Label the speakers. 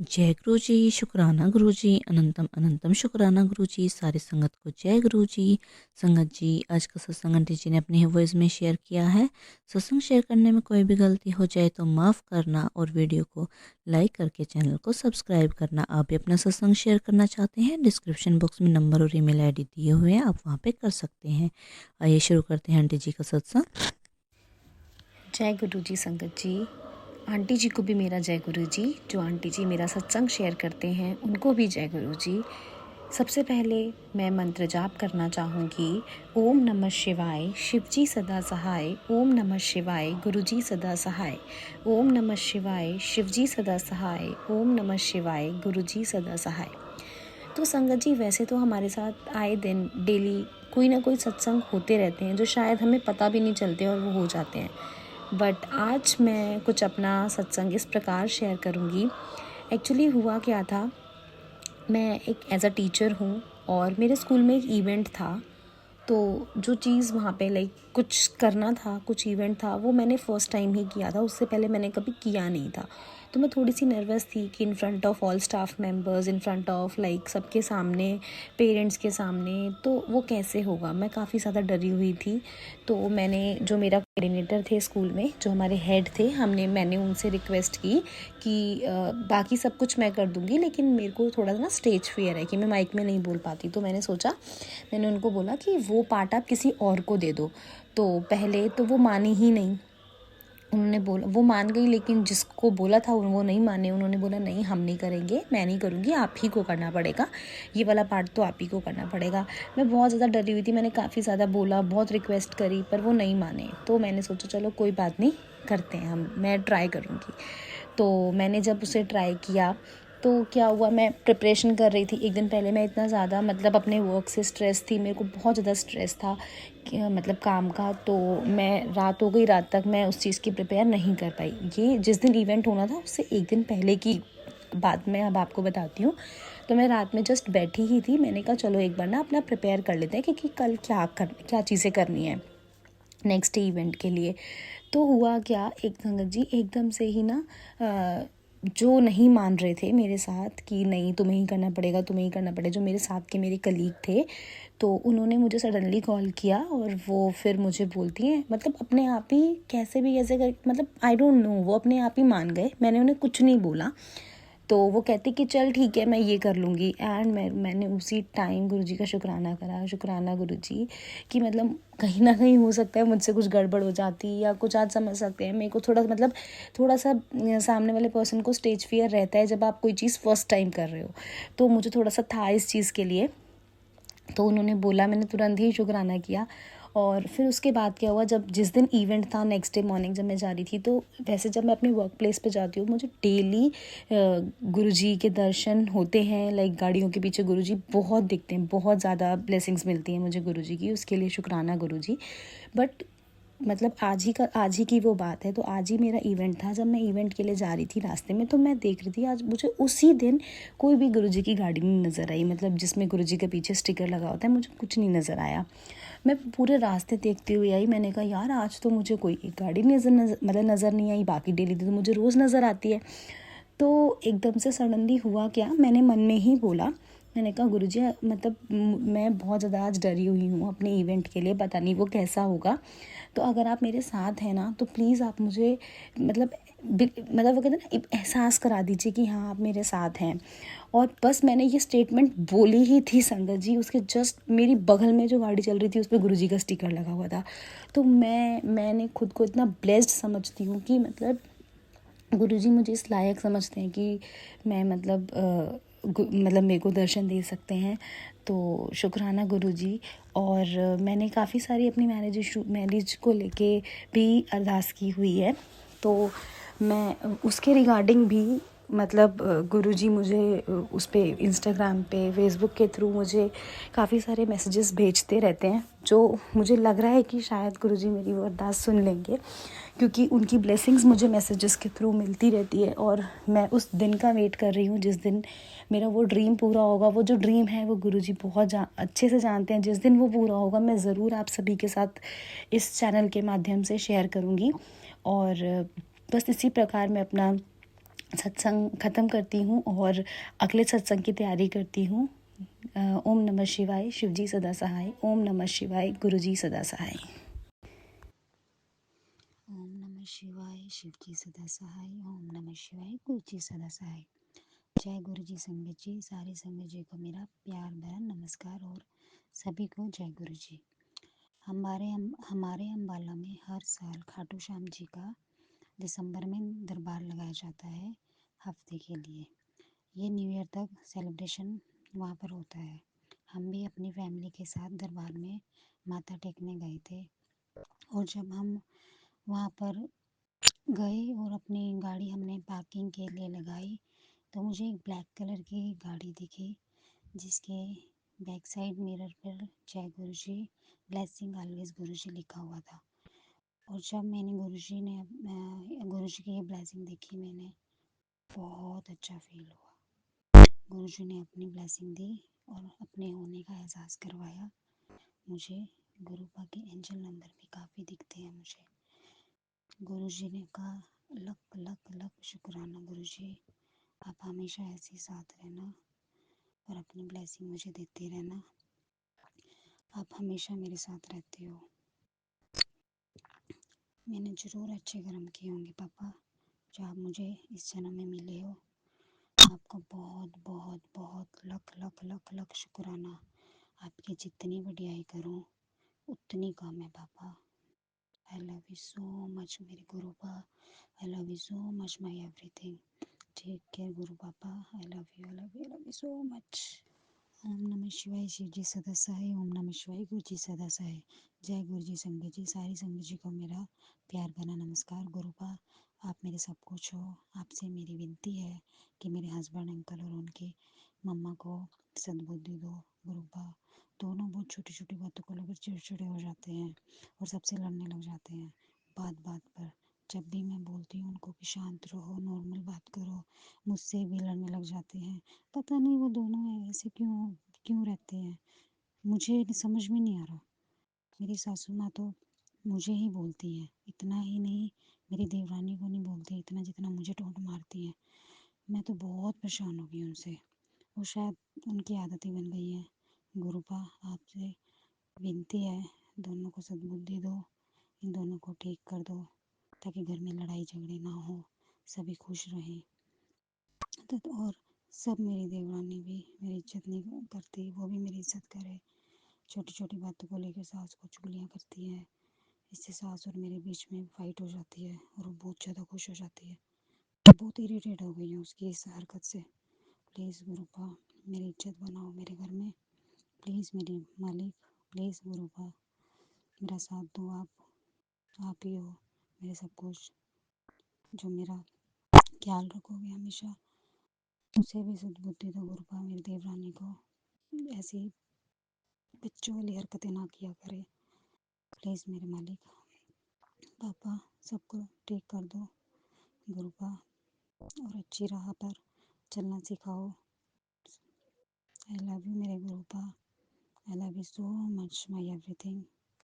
Speaker 1: जय गुरु जी, शुक्राना गुरु जी, अनंतम अनंतम शुक्राना गुरु जी। सारी संगत को जय गुरु जी। संगत जी, आज का सत्संग आंटी जी ने अपने वॉइस में शेयर किया है। सत्संग शेयर करने में कोई भी गलती हो जाए तो माफ़ करना और वीडियो को लाइक करके चैनल को सब्सक्राइब करना। आप भी अपना सत्संग शेयर करना चाहते हैं, डिस्क्रिप्शन बॉक्स में नंबर और ईमेल आईडी दिए हुए हैं, आप वहाँ पे कर सकते हैं। आइए शुरू करते हैं आंटी जी का सत्संग।
Speaker 2: जय गुरु जी। संगत जी, आंटी जी को भी मेरा जय गुरु जी। जो आंटी जी मेरा सत्संग शेयर करते हैं उनको भी जय गुरु जी। सबसे पहले मैं मंत्र जाप करना चाहूँगी। ओम नमः शिवाय, शिव जी सदा सहाय। ओम नमः शिवाय, गुरु जी सदा सहाय। ओम नमः शिवाय, शिव जी सदा सहाय। ओम नमः शिवाय, गुरु जी सदा सहाय। तो संगत जी, वैसे तो हमारे साथ आए दिन डेली कोई ना कोई सत्संग होते रहते हैं जो शायद हमें पता भी नहीं चलते और वो हो जाते हैं। बट आज मैं कुछ अपना सत्संग इस प्रकार शेयर करूँगी। एक्चुअली हुआ क्या था, मैं एक एज अ टीचर हूँ और मेरे स्कूल में एक इवेंट था। तो जो चीज़ वहाँ पे लाइक कुछ करना था, कुछ इवेंट था, वो मैंने फ़र्स्ट टाइम ही किया था। उससे पहले मैंने कभी किया नहीं था। तो मैं थोड़ी सी नर्वस थी कि in front of all staff members, in front of like सबके सामने, पेरेंट्स के सामने, तो वो कैसे होगा। मैं काफ़ी ज़्यादा डरी हुई थी। तो मैंने, जो मेरा कोऑर्डिनेटर थे स्कूल में, जो हमारे हेड थे, मैंने उनसे रिक्वेस्ट की कि बाकी सब कुछ मैं कर दूँगी, लेकिन मेरे को थोड़ा ना स्टेज फियर है कि मैं माइक में नहीं बोल पाती। तो मैंने उनको बोला कि वो पार्ट आप किसी और को दे दो। तो पहले तो वो मानी ही नहीं। उन्होंने बोला, वो मान गई, लेकिन जिसको बोला था वो नहीं माने। उन्होंने बोला नहीं, हम नहीं करेंगे, मैं नहीं करूँगी, आप ही को करना पड़ेगा, ये वाला पार्ट तो आप ही को करना पड़ेगा। मैं बहुत ज़्यादा डरी हुई थी। मैंने काफ़ी ज़्यादा बोला, बहुत रिक्वेस्ट करी, पर वो नहीं माने। तो मैंने सोचा चलो कोई बात नहीं, करते हैं मैं ट्राई करूँगी। तो मैंने जब उसे ट्राई किया तो क्या हुआ, मैं प्रिपरेशन कर रही थी। एक दिन पहले मैं इतना ज़्यादा अपने वर्क से स्ट्रेस थी, मेरे को बहुत ज़्यादा स्ट्रेस था काम का। तो मैं रात हो गई, रात तक मैं उस चीज़ की प्रिपेयर नहीं कर पाई। ये जिस दिन इवेंट होना था उससे एक दिन पहले की बात मैं अब आपको बताती हूँ। तो मैं रात में जस्ट बैठी ही थी। मैंने कहा चलो एक बार ना अपना प्रिपेयर कर लेते हैं, क्योंकि कल क्या चीज़ें करनी है नेक्स्ट इवेंट के लिए। तो हुआ क्या, एक संगत जी एकदम से ही ना जो नहीं मान रहे थे मेरे साथ कि नहीं तुम्हें ही करना पड़ेगा, तुम्हें ही करना पड़ेगा, जो मेरे साथ के मेरे कलीग थे, तो उन्होंने मुझे सडनली कॉल किया और वो फिर मुझे बोलती हैं, अपने आप ही कैसे कर, आई डोंट नो, वो अपने आप ही मान गए। मैंने उन्हें कुछ नहीं बोला। तो वो कहती कि चल ठीक है, मैं ये कर लूँगी। एंड मैंने उसी टाइम गुरुजी का शुक्राना करा, शुक्राना गुरुजी, कि कहीं ना कहीं हो सकता है मुझसे कुछ गड़बड़ हो जाती, या कुछ आज समझ सकते हैं मेरे को थोड़ा सा सामने वाले पर्सन को स्टेज फियर रहता है जब आप कोई चीज़ फर्स्ट टाइम कर रहे हो। तो मुझे थोड़ा सा था इस चीज़ के लिए। तो उन्होंने बोला, मैंने तुरंत ही शुक्राना किया। और फिर उसके बाद क्या हुआ, जब जिस दिन इवेंट था, नेक्स्ट डे मॉर्निंग जब मैं जा रही थी, तो वैसे जब मैं अपने वर्क प्लेस पे जाती हूँ मुझे डेली गुरुजी के दर्शन होते हैं। लाइक गाड़ियों के पीछे गुरुजी बहुत दिखते हैं, बहुत ज़्यादा ब्लेसिंग्स मिलती हैं मुझे गुरुजी की, उसके लिए शुक्राना गुरुजी। बट आज ही की वो बात है। तो आज ही मेरा इवेंट था। जब मैं इवेंट के लिए जा रही थी रास्ते में, तो मैं देख रही थी आज मुझे उसी दिन कोई भी गुरुजी की गाड़ी नहीं नज़र आई। जिसमें गुरुजी के पीछे स्टिकर लगा होता है, मुझे कुछ नहीं नज़र आया। मैं पूरे रास्ते देखते हुए आई। मैंने कहा यार, आज तो मुझे कोई एक गाड़ी नज़र नहीं आई। बाकी डेली तो मुझे रोज़ नज़र आती है। तो एकदम से सडनली हुआ क्या, मैंने मन में ही बोला, मैंने कहा गुरुजी मैं बहुत ज़्यादा आज डरी हुई हूँ अपने इवेंट के लिए, पता नहीं वो कैसा होगा। तो अगर आप मेरे साथ हैं ना, तो प्लीज़ आप मुझे वो कहते हैं ना, एहसास करा दीजिए कि हाँ आप मेरे साथ हैं। और बस मैंने ये स्टेटमेंट बोली ही थी संगत जी, उसके जस्ट मेरी बगल में जो गाड़ी चल रही थी उस पर गुरुजी का स्टिकर लगा हुआ था। तो मैंने खुद को इतना ब्लेस्ड समझती हूँ कि गुरुजी मुझे इस लायक समझते हैं कि मैं मेरे को दर्शन दे सकते हैं। तो शुक्राना गुरुजी। और मैंने काफ़ी सारी अपनी मैरिज को लेके भी अरदास की हुई है। तो मैं उसके रिगार्डिंग भी गुरुजी मुझे उस पे इंस्टाग्राम पे, फेसबुक के थ्रू मुझे काफ़ी सारे मैसेजेस भेजते रहते हैं, जो मुझे लग रहा है कि शायद गुरुजी मेरी वो अरदास सुन लेंगे, क्योंकि उनकी ब्लेसिंग्स मुझे मैसेजेस के थ्रू मिलती रहती है। और मैं उस दिन का वेट कर रही हूँ जिस दिन मेरा वो ड्रीम पूरा होगा। वो जो ड्रीम है वो गुरुजी बहुत अच्छे से जानते हैं। जिस दिन वो पूरा होगा, मैं ज़रूर आप सभी के साथ इस चैनल के माध्यम से शेयर करूँगी। और बस इसी प्रकार मैं अपना सत्संग ख़त्म करती हूँ और अगले सत्संग की तैयारी करती हूँ। ओम नमः शिवाय, शिवजी सदा सहाय। ओम नमः शिवाय, गुरुजी सदा सहाय।
Speaker 3: ओम नमः शिवाय, शिवजी सदा सहाय। ओम नमः शिवाय, गुरु जी सदा सहाय। जय गुरु जी संगत जी, सारी संगत जी को मेरा प्यार भरा नमस्कार और सभी को जय गुरु जी। हमारे अम्बाला में हर साल खाटू श्याम जी का दिसंबर में दरबार लगाया जाता है हफ्ते के लिए। ये न्यू ईयर तक सेलिब्रेशन वहाँ पर होता है। हम भी अपनी फैमिली के साथ दरबार में माथा टेकने गए थे और जब हम वहाँ पर गए और अपनी गाड़ी हमने पार्किंग के लिए लगाई तो मुझे एक ब्लैक कलर की गाड़ी दिखी जिसके बैक साइड मिरर पर जय गुरुजी, ब्लेसिंग ऑलवेज गुरुजी लिखा हुआ था। और जब मैंने गुरुजी की ये ब्लेसिंग देखी, मैंने बहुत अच्छा फील हुआ। गुरुजी ने अपनी ब्लेसिंग दी और अपने होने का एहसास करवाया मुझे। गुरुपा के एंजल नंबर भी काफ़ी दिखते हैं मुझे। गुरुजी ने कहा, लख लख लख शुक्राना गुरुजी, आप हमेशा ऐसे ही साथ रहना और अपनी ब्लेसिंग मुझे देते रहना। आप हमेशा मेरे साथ रहते हो। मैंने ज़रूर अच्छे कर्म किए होंगे पापा, जो आप मुझे इस जन्म में मिले हो। आपका बहुत बहुत बहुत लख लख लख लख शुक्राना। आपकी जितनी बढ़ियाई करूँ उतनी कम है पापा। I love you so much मेरे गुरुपा। I love you so much my everything. Take care गुरु पापा। I love you, I love you, I love you so much. ओम नमः शिवाय, शिव जी सदा सहाय। ओम नमः शिवाय, गुरु जी सदा सहाय। जय गुरु जी संगत जी, सारी संगत जी को मेरा प्यार भरा नमस्कार। गुरुपा, आप मेरे सब कुछ हो। आपसे मेरी विनती है कि मेरे हस्बैंड अंकल और उनकी मम्मा को सद्बुद्धि दो। गुरुपा, दोनों बहुत छोटी छोटी बातों को लेकर चिड़चिड़े हो जाते हैं और सबसे लड़ने लग जाते हैं बात बात पर। जब भी मैं बोलती हूँ उनको कि शांत रहो, नॉर्मल बात करो, मुझसे भी लड़ने लग जाते हैं। पता नहीं वो दोनों ऐसे क्यों क्यों रहते हैं, मुझे समझ में नहीं आ रहा। मेरी सासू माँ तो मुझे ही बोलती है, इतना ही नहीं मेरी देवरानी को नहीं बोलती इतना जितना मुझे टोंट मारती है। मैं तो बहुत परेशान हो गई उनसे, वो शायद उनकी आदत ही बन गई है। गुरुपा, आपसे विनती है, दोनों को सद्बुद्धि दो, इन दोनों को ठीक कर दो ताकि घर में लड़ाई झगड़े ना हो, सभी खुश रहें। और सब मेरी देवरानी भी मेरी इज्जत नहीं करती, वो भी मेरी इज्जत करे। छोटी छोटी बातों को लेकर सास को चुगलियाँ करती है, इससे सास और मेरे बीच में फाइट हो जाती है और वो बहुत ज़्यादा खुश हो जाती है। बहुत इरिटेट हो गई हूँ उसकी इस हरकत से। प्लीज़ गुरुपा, मेरी इज्जत बनाओ मेरे घर में। प्लीज़ मेरी मालिक, प्लीज़ गुरुपा, मेरा साथ दो। आप ही हो मेरे सब कुछ, जो मेरा ख्याल रखोगे हमेशा। उसे भी सद्बुद्धि दो गुरुपा, मेरी देवरानी को ऐसी बच्चों वाली हरकतें ना किया करे। प्लीज़ मेरे मालिक, पापा, सबको ठीक कर दो गुरुपा और अच्छी राह पर चलना सिखाओ। आई लव यू मेरे गुरुपा। I love you so much my everything.